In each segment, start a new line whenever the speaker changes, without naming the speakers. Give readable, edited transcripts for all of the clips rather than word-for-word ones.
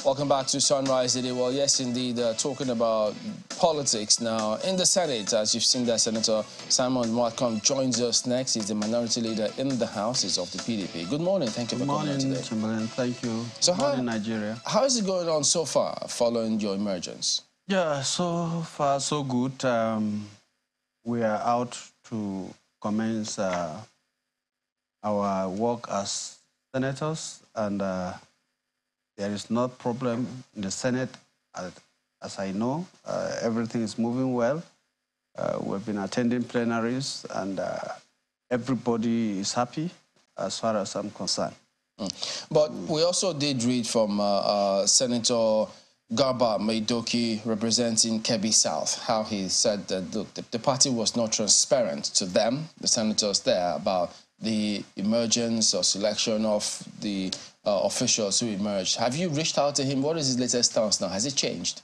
Welcome back to Sunrise Today. Well, yes, indeed, talking about politics now. In the Senate, as you've seen, that Senator Simon Mwakam joins us next. He's the minority leader in the House. He's of the PDP. Good morning. Thank you for coming on today.
Good morning, Chamberlain. Thank you. Good morning, Nigeria.
How is it going on so far following your emergence?
Yeah, so far so good. We are out to commence our work as senators, and there is no problem in the Senate, as I know. Everything is moving well. We've been attending plenaries, and everybody is happy as far as I'm concerned.
But we also did read from Senator Garba Maidoki, representing Kebbi South, how he said that, look, the party was not transparent to them, the senators there, about the emergence or selection of the officials who emerged. Have you reached out to him? What is his latest stance now? Has it changed?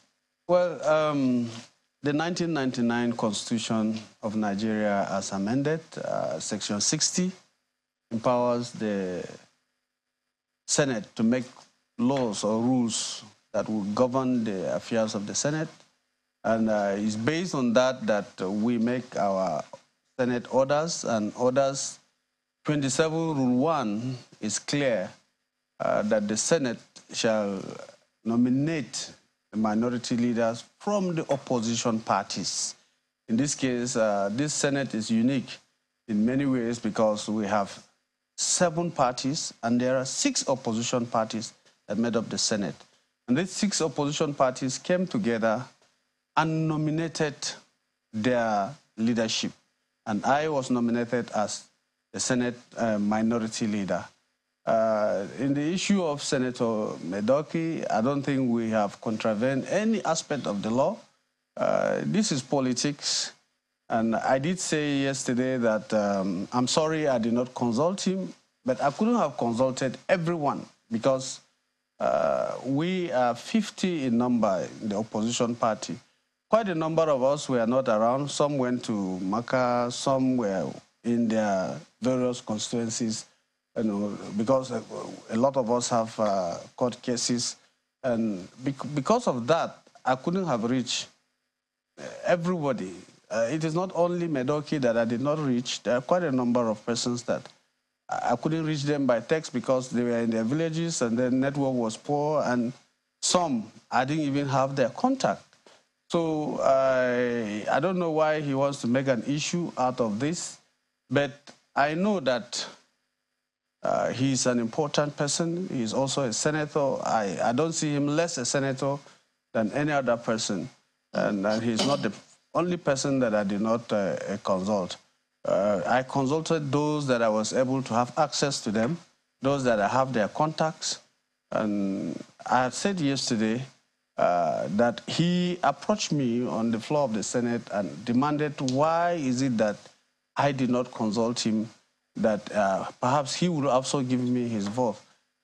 Well, the 1999 Constitution of Nigeria, as amended, Section 60, empowers the Senate to make laws or rules that will govern the affairs of the Senate. And it's based on that we make our Senate orders, and orders 27 Rule 1 is clear that the Senate shall nominate the minority leaders from the opposition parties. In this case, this Senate is unique in many ways because we have 7 parties and there are 6 opposition parties that made up the Senate. And these 6 opposition parties came together and nominated their leadership. And I was nominated as the Senate minority leader. In the issue of Senator Maidoki, I don't think we have contravened any aspect of the law. This is politics. And I did say yesterday that I'm sorry I did not consult him, but I couldn't have consulted everyone because we are 50 in number in the opposition party. Quite a number of us were not around. Some went to Makkah, some were in their various constituencies, you know, because a lot of us have court cases. And because of that, I couldn't have reached everybody. It is not only Maidoki that I did not reach. There are quite a number of persons that I couldn't reach them by text because they were in their villages and their network was poor, and some I didn't even have their contact. So I don't know why he wants to make an issue out of this, but I know that he's an important person. He's also a senator. I don't see him less a senator than any other person, and he's not the only person that I did not consult. I consulted those that I was able to have access to them, those that I have their contacts. And I had said yesterday that he approached me on the floor of the Senate and demanded why is it that I did not consult him, that perhaps he would also give me his vote.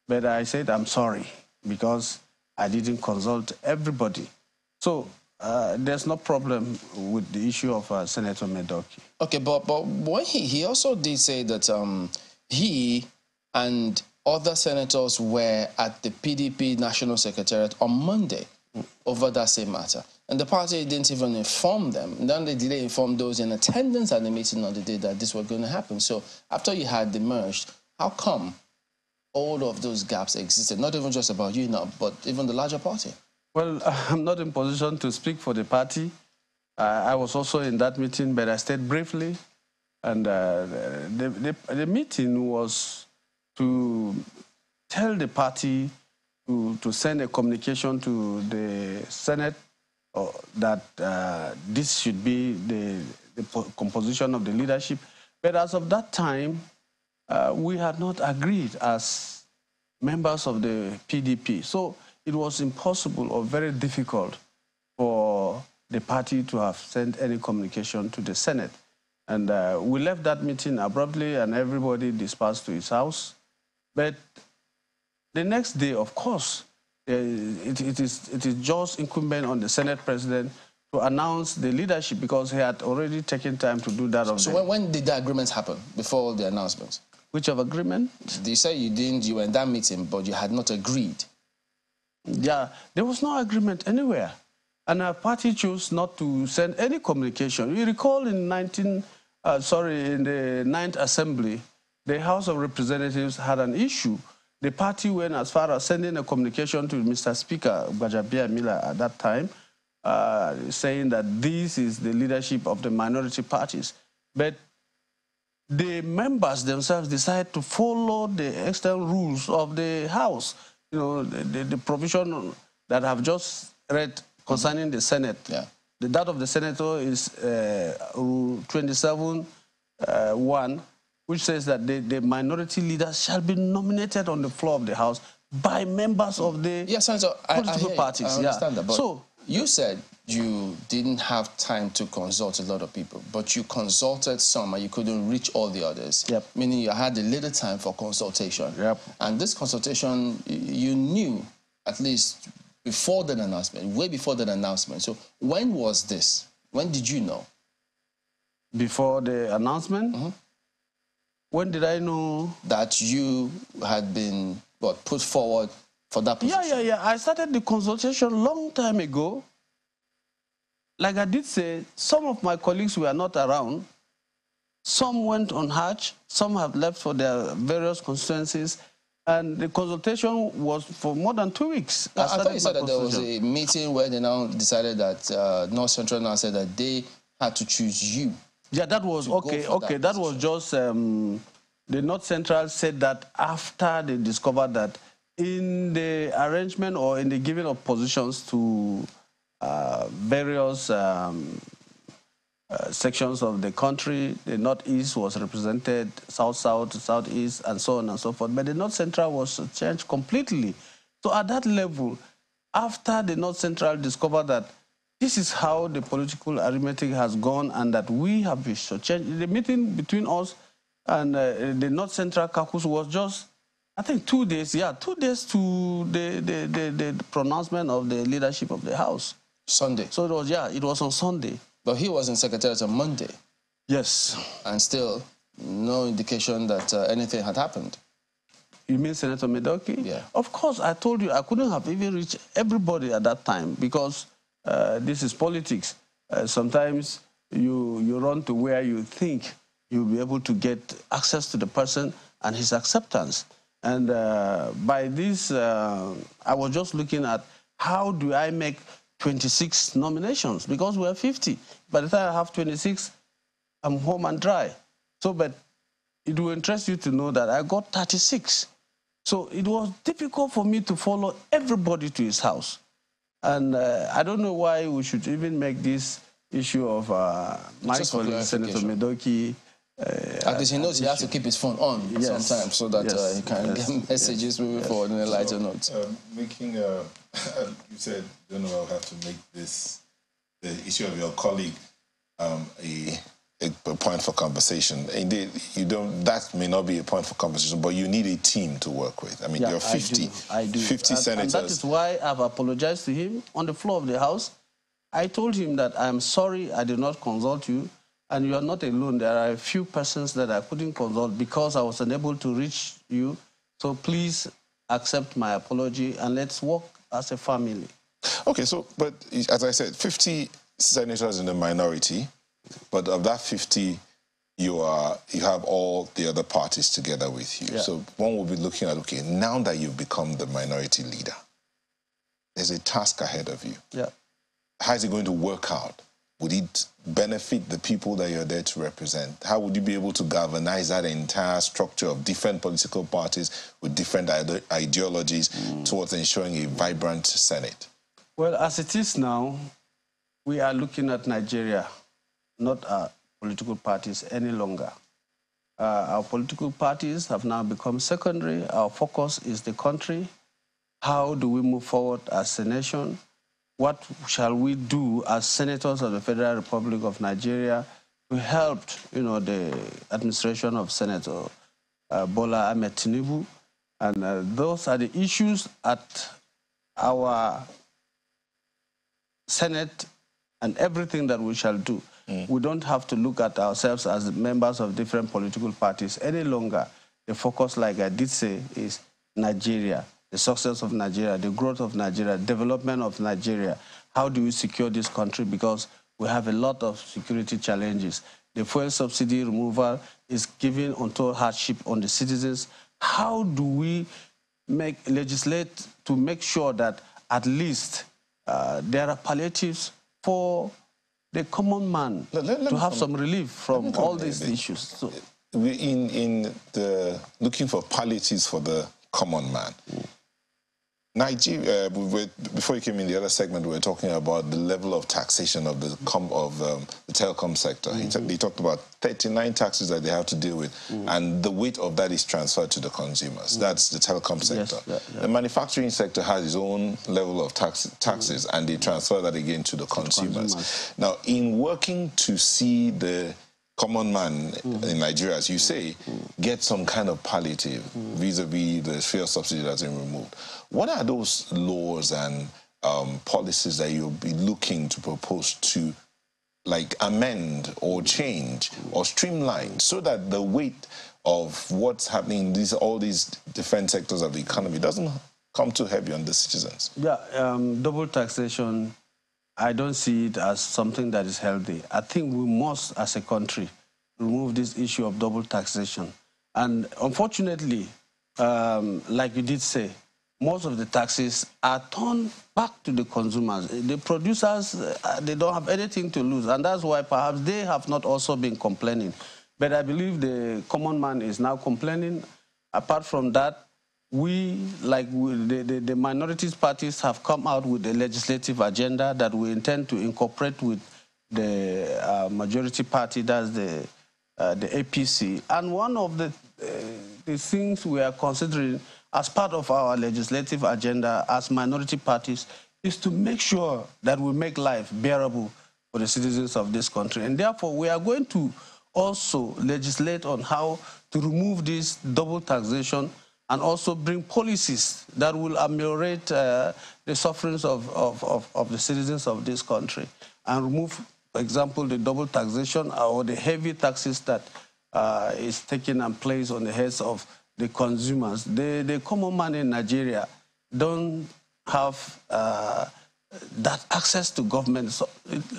But I said, I'm sorry, because I didn't consult everybody. So there's no problem with the issue of Senator Maidoki.
Okay, but when he also did say that he and other senators were at the PDP National Secretariat on Monday over that same matter. And the party didn't even inform them. And then they didn't inform those in attendance at the meeting on the day that this was going to happen. So after you had emerged, how come all of those gaps existed? Not even just about you now, but even the larger party.
Well, I'm not in position to speak for the party. I was also in that meeting, but I stayed briefly. And the meeting was to tell the party to send a communication to the Senate that this should be the composition of the leadership. But as of that time, we had not agreed as members of the PDP. So it was impossible or very difficult for the party to have sent any communication to the Senate. And we left that meeting abruptly and everybody dispersed to his house. But the next day, of course, it is just incumbent on the Senate president to announce the leadership because he had already taken time to do that.
So when did the agreements happen, before the announcement?
Which of agreement?
You say you were in that meeting, but you had not agreed.
Yeah, there was no agreement anywhere. And our party chose not to send any communication. You recall in in the 9th Assembly, the House of Representatives had an issue. The party went as far as sending a communication to Mr. Speaker Gbajabia Mila at that time, saying that this is the leadership of the minority parties. But the members themselves decided to follow the external rules of the House. You know, the provision that I've just read concerning the Senate.
Yeah.
That of the senator is Rule 27(1), which says that the minority leaders shall be nominated on the floor of the House by members of the
Senator,
political parties.
I understand that, but
so
you said you didn't have time to consult a lot of people, but you consulted some and you couldn't reach all the others.
Yep.
Meaning you had a little time for consultation.
Yep.
And this consultation, you knew at least before that announcement, way before that announcement. So when was this? When did you know?
Before the announcement?
Mm-hmm.
When did I know?
That you had been, put forward for that position?
Yeah. I started the consultation long time ago. Like I did say, some of my colleagues were not around. Some went on Hajj. Some have left for their various constituencies. And the consultation was for more than 2 weeks.
I thought you said that there was a meeting where they now decided that North Central now said that they had to choose you.
Yeah, that was okay. That was just the North Central said that after they discovered that in the arrangement or in the giving of positions to various sections of the country, the Northeast was represented, South-South, Southeast, and so on and so forth. But the North Central was changed completely. So at that level, after the North Central discovered that this is how the political arithmetic has gone and that we have been changed, the meeting between us and the North Central caucus was just, I think, 2 days. Yeah, 2 days to the pronouncement of the leadership of the House.
Sunday.
So it was on Sunday.
But he was in Secretariat on Monday.
Yes.
And still, no indication that anything had happened.
You mean Senator Medoki?
Yeah.
Of course, I told you I couldn't have even reached everybody at that time because this is politics. Sometimes you run to where you think you'll be able to get access to the person and his acceptance. And by this, I was just looking at how do I make 26 nominations, because we're 50. By the time I have 26, I'm home and dry. So, but it will interest you to know that I got 36. So it was difficult for me to follow everybody to his house. And I don't know why we should even make this issue of my colleague, Senator Medoki.
At least he knows he has to keep his phone on sometimes so that he can get messages moving forward in a lighter note.
You said, you know, I'll have to make this, the issue of your colleague, a point for conversation. Indeed, that may not be a point for conversation, but you need a team to work with. I mean, you're 50.
I do.
50 senators.
And that is why I've apologized to him on the floor of the House. I told him that I'm sorry I did not consult you, and you are not alone. There are a few persons that I couldn't consult because I was unable to reach you. So please accept my apology and let's work as a family.
Okay, so, but as I said, 50 senators in the minority, but of that 50, you have all the other parties together with you. Yeah. So one will be looking at, okay, now that you've become the minority leader, there's a task ahead of you.
Yeah.
How is it going to work out? Would it benefit the people that you're there to represent? How would you be able to galvanize that entire structure of different political parties with different ideologies towards ensuring a vibrant Senate?
Well, as it is now, we are looking at Nigeria, not our political parties any longer. Our political parties have now become secondary. Our focus is the country. How do we move forward as a nation? What shall we do as senators of the Federal Republic of Nigeria to help, the administration of Senator Bola Ahmed Tinubu? And those are the issues at our Senate and everything that we shall do. We don't have to look at ourselves as members of different political parties any longer. The focus, like I did say, is Nigeria, the success of Nigeria, the growth of Nigeria, development of Nigeria. How do we secure this country? Because we have a lot of security challenges. The fuel subsidy removal is giving untold hardship on the citizens. How do we legislate to make sure that at least there are palliatives for the common man to have some relief from all these issues? So,
in the looking for palliatives for the common man, Nigeria, before you came in the other segment, we were talking about the level of taxation of the telecom sector. He talked about 39 taxes that they have to deal with, and the weight of that is transferred to the consumers. That's the telecom sector. Yes, the manufacturing sector has its own level of taxes, and they transfer that again to the consumers. Now, in working to see the common man in Nigeria, as you say, get some kind of palliative vis-a-vis the fuel subsidy that's been removed. What are those laws and policies that you'll be looking to propose to, like, amend or change or streamline so that the weight of what's happening in all these different sectors of the economy doesn't come too heavy on the citizens? Yeah,
double taxation, I don't see it as something that is healthy. I think we must, as a country, remove this issue of double taxation. And unfortunately, like you did say, most of the taxes are turned back to the consumers. The producers, they don't have anything to lose. And that's why perhaps they have not also been complaining. But I believe the common man is now complaining. Apart from that, the minorities parties have come out with a legislative agenda that we intend to incorporate with the majority party, that's the APC. And one of the things we are considering as part of our legislative agenda as minority parties is to make sure that we make life bearable for the citizens of this country. And therefore, we are going to also legislate on how to remove this double taxation and also bring policies that will ameliorate the sufferings of the citizens of this country and remove, for example, the double taxation or the heavy taxes that is taken and placed on the heads of the consumers. The common man in Nigeria don't have that access to government. So,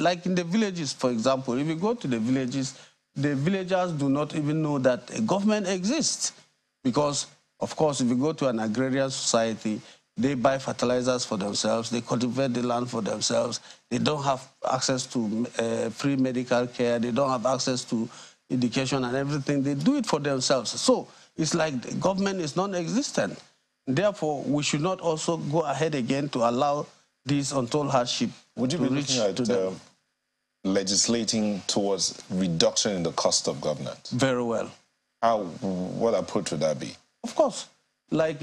like in the villages, for example, if you go to the villages, the villagers do not even know that a government exists because, of course, if you go to an agrarian society, they buy fertilizers for themselves, they cultivate the land for themselves, they don't have access to free medical care, they don't have access to education and everything, they do it for themselves. So it's like the government is non-existent. Therefore, we should not also go ahead again to allow this untold hardship.
Would you be looking at legislating towards reduction in the cost of governance?
Very well.
What approach would that be?
Of course, like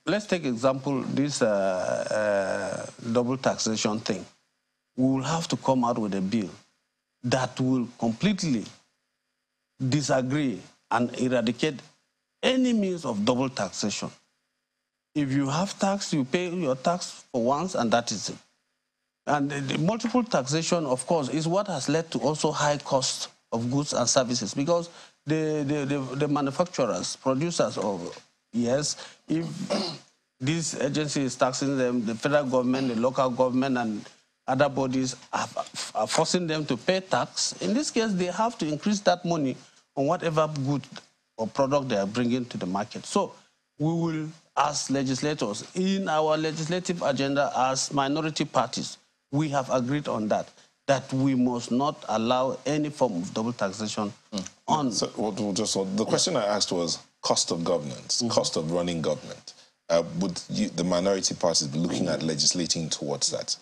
let's take example this double taxation thing. We will have to come out with a bill that will completely disagree and eradicate any means of double taxation. If you have tax, you pay your tax for once, and that is it. And the multiple taxation, of course, is what has led to also high cost of goods and services because the manufacturers, producers, yes, if this agency is taxing them, the federal government, the local government, and other bodies are forcing them to pay tax. In this case, they have to increase that money on whatever good or product they are bringing to the market. So we will, as legislators, in our legislative agenda as minority parties, we have agreed on that we must not allow any form of double taxation on.
So, the question I asked was cost of governance, cost of running government. Would the minority parties be looking at legislating towards that?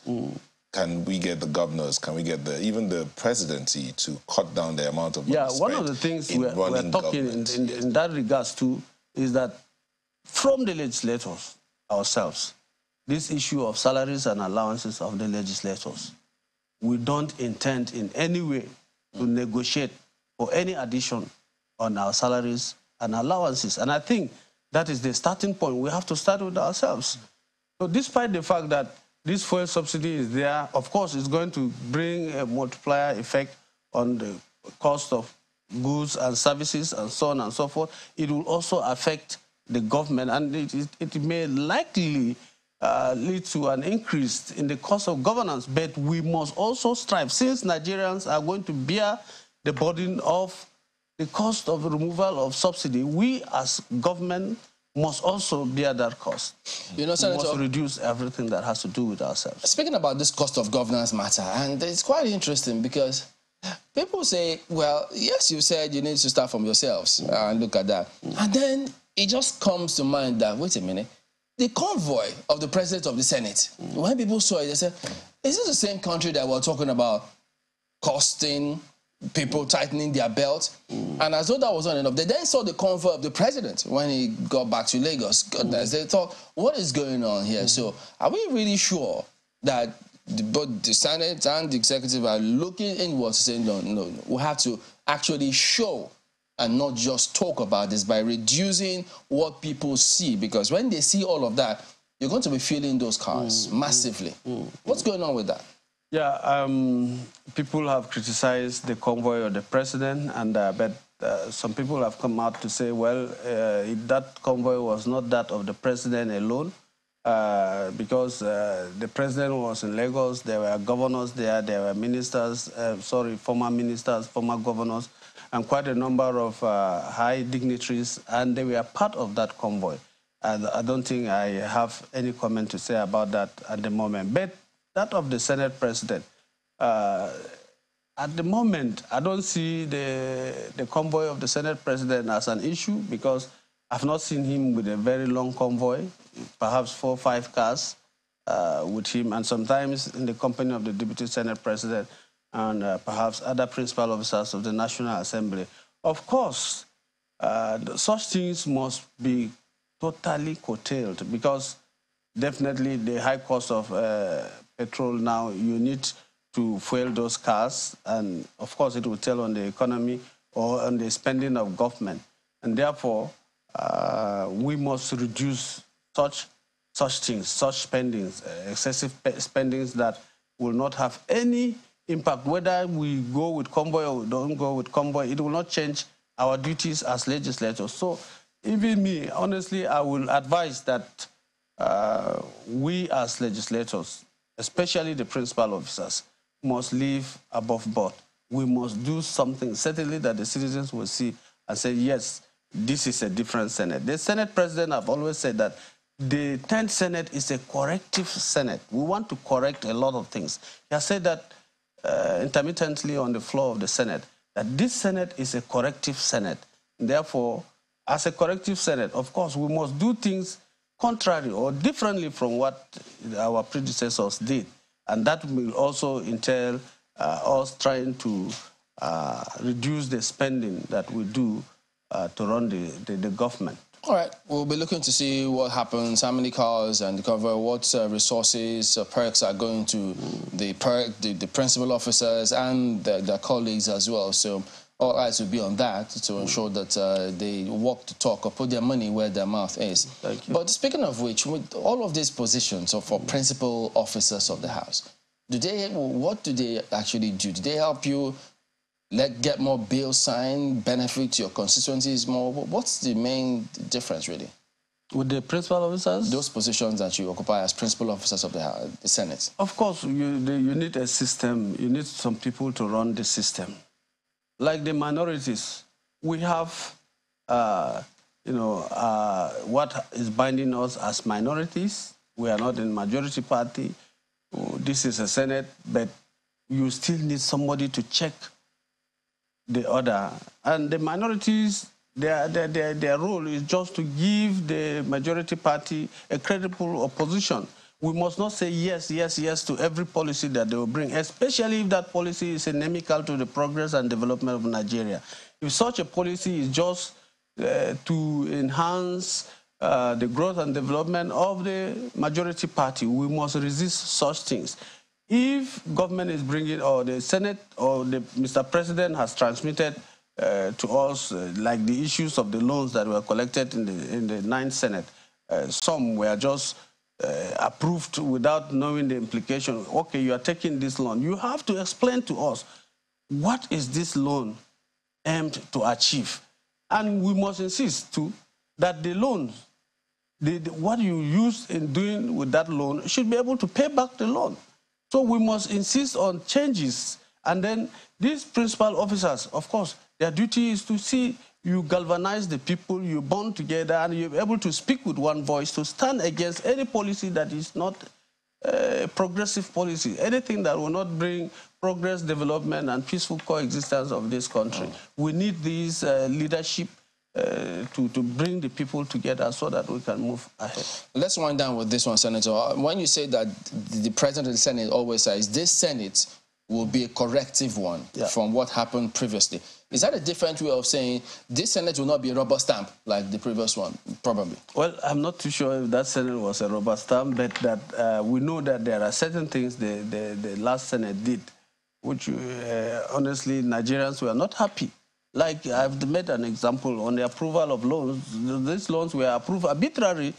Can we get the governors, can we get even the presidency to cut down the amount of money spent?
One of the things we're talking in that regards to is that from the legislators ourselves, this issue of salaries and allowances of the legislators, we don't intend in any way to negotiate for any addition on our salaries and allowances. And I think that is the starting point. We have to start with ourselves. So despite the fact that this fuel subsidy is there, of course, it's going to bring a multiplier effect on the cost of goods and services and so on and so forth. It will also affect the government, and it may likely lead to an increase in the cost of governance. But we must also strive, since Nigerians are going to bear the burden of the cost of removal of subsidy, we as government must also bear that cost.
You know, Senator,
we must reduce everything that has to do with ourselves.
Speaking about this cost of governance matter, and it's quite interesting because people say, well, yes, you said you need to start from yourselves and look at that. And then it just comes to mind that, wait a minute, the convoy of the President of the Senate, when people saw it, they said, is this the same country that we're talking about costing, people tightening their belt? And as though that wasn't enough, they then saw the convoy of the president when he got back to Lagos. Goodness, they thought, what is going on here? So are we really sure that both the Senate and the executive are looking inwards, saying, no, we have to actually show and not just talk about this by reducing what people see? Because when they see all of that, you're going to be feeling those cars massively. What's going on with that?
Yeah, people have criticized the convoy of the president, and but some people have come out to say, well, that convoy was not that of the president alone, because the president was in Lagos, there were governors there were ministers, former ministers, former governors, and quite a number of high dignitaries, and they were part of that convoy. And I don't think I have any comment to say about that at the moment. But that of the Senate president, at the moment, I don't see the convoy of the Senate president as an issue, because I've not seen him with a very long convoy, perhaps 4 or 5 cars with him, and sometimes in the company of the Deputy Senate President and perhaps other principal officers of the National Assembly. Of course, such things must be totally curtailed, because definitely the high cost of petrol now, you need to fuel those cars, and of course it will tell on the economy or on the spending of government. And therefore, we must reduce such things, such spendings, excessive spendings that will not have any impact. Whether we go with convoy or we don't go with convoy, it will not change our duties as legislators. So even me, honestly, I will advise that we as legislators, especially the principal officers, must live above board. We must do something, certainly, that the citizens will see and say, yes, this is a different Senate. The Senate president have always said that the 10th Senate is a corrective Senate. We want to correct a lot of things. He has said that intermittently on the floor of the Senate, that this Senate is a corrective Senate. Therefore, as a corrective Senate, of course, we must do things contrary or differently from what our predecessors did. And that will also entail us trying to reduce the spending that we do to run the government.
All right, we'll be looking to see what happens, how many cars and the cover, what resources, perks are going to the principal officers and their colleagues as well. So all eyes will be on that to ensure that they walk the talk or put their money where their mouth is.
Thank you.
But speaking of which, with all of these positions for principal officers of the House, what do they actually do? Do they help you get more bills signed, benefit your constituencies more? What's the main difference, really?
With the principal officers?
Those positions that you occupy as principal officers of the Senate.
Of course, you need a system. You need some people to run the system. Like the minorities, we have, what is binding us as minorities. We are not in majority party. This is a Senate, but you still need somebody to check the order. And the minorities, their role is just to give the majority party a credible opposition. We must not say yes, yes, yes to every policy that they will bring, especially if that policy is inimical to the progress and development of Nigeria. If such a policy is just to enhance the growth and development of the majority party, we must resist such things. If government is bringing, or the Senate or Mr. President has transmitted to us, like the issues of the loans that were collected in the 9th Senate, some were just approved without knowing the implication. Okay, you are taking this loan. You have to explain to us, what is this loan aimed to achieve? And we must insist, too, that the loans, what you use in doing with that loan should be able to pay back the loan. So we must insist on changes. And then these principal officers, of course, their duty is to see you galvanize the people, you bond together, and you're able to speak with one voice to stand against any policy that is not progressive policy, anything that will not bring progress, development, and peaceful coexistence of this country. We need these leadership to bring the people together so that we can move ahead. Let's
wind down with this one, Senator. When you say that the President of the Senate always says this Senate will be a corrective one from what happened previously, is that a different way of saying this Senate will not be a rubber stamp like the previous one, probably?
Well, I'm not too sure if that Senate was a rubber stamp, but that we know that there are certain things the last Senate did, which honestly Nigerians were not happy. Like I've made an example on the approval of loans. These loans were approved arbitrarily.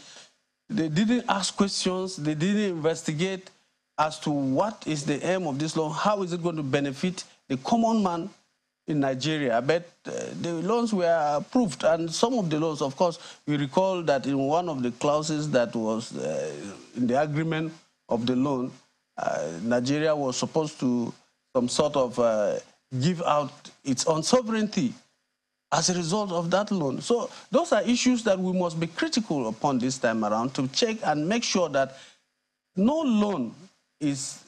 They didn't ask questions. They didn't investigate as to what is the aim of this loan. How is it going to benefit the common man in Nigeria? But the loans were approved. And some of the loans, of course, we recall that in one of the clauses that was in the agreement of the loan, Nigeria was supposed to some sort of give out its own sovereignty as a result of that loan. So those are issues that we must be critical upon this time around to check and make sure that no loan is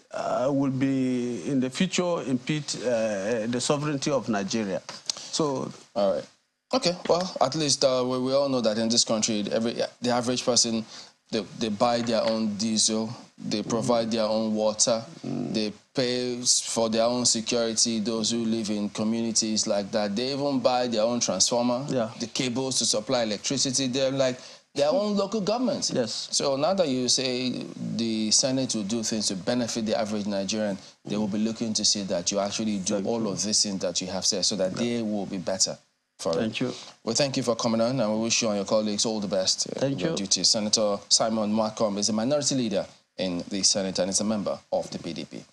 will be in the future impede the sovereignty of Nigeria. So,
all right. Okay, well, at least we all know that in this country, the average person, they buy their own diesel, they provide their own water, they pay for their own security, those who live in communities like that. They even buy their own transformer, the cables to supply electricity. They're like their own local governments.
Yes.
So now that you say the Senate will do things to benefit the average Nigerian, they will be looking to see that you actually do all of these things that you have said so that they will be better.
Thank you.
Well, thank you for coming on, and we wish you and your colleagues all the best.
Thank you.
Duties. Senator Simon Marcom is a minority leader in the Senate and is a member of the PDP.